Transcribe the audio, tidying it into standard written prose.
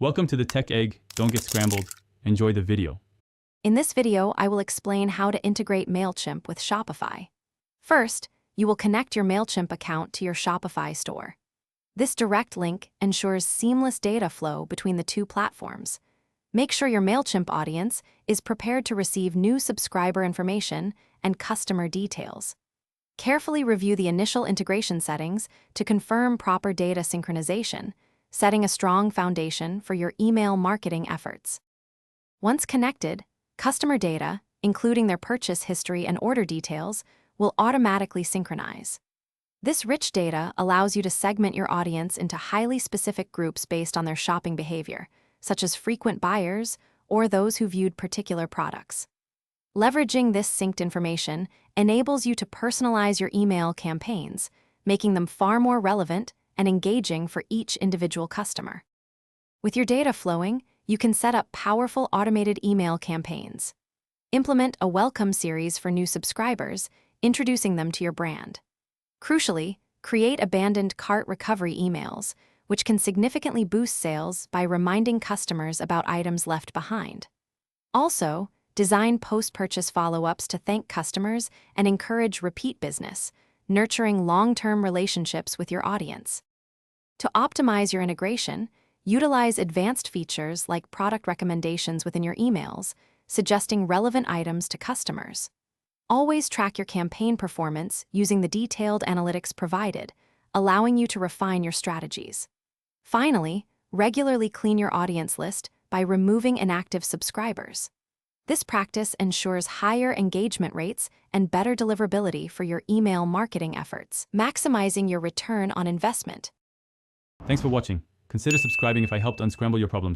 Welcome to the Tech Egg. Don't get scrambled. Enjoy the video. In this video, I will explain how to integrate Mailchimp with Shopify. First, you will connect your Mailchimp account to your Shopify store. This direct link ensures seamless data flow between the two platforms. Make sure your Mailchimp audience is prepared to receive new subscriber information and customer details. Carefully review the initial integration settings to confirm proper data synchronization, setting a strong foundation for your email marketing efforts. Once connected, customer data, including their purchase history and order details, will automatically synchronize. This rich data allows you to segment your audience into highly specific groups based on their shopping behavior, such as frequent buyers or those who viewed particular products. Leveraging this synced information enables you to personalize your email campaigns, making them far more relevant and engaging for each individual customer. With your data flowing, you can set up powerful automated email campaigns. Implement a welcome series for new subscribers, introducing them to your brand. Crucially, create abandoned cart recovery emails, which can significantly boost sales by reminding customers about items left behind. Also, design post-purchase follow-ups to thank customers and encourage repeat business, nurturing long-term relationships with your audience. To optimize your integration, utilize advanced features like product recommendations within your emails, suggesting relevant items to customers. Always track your campaign performance using the detailed analytics provided, allowing you to refine your strategies. Finally, regularly clean your audience list by removing inactive subscribers. This practice ensures higher engagement rates and better deliverability for your email marketing efforts, maximizing your return on investment. Thanks for watching. Consider subscribing if I helped unscramble your problems.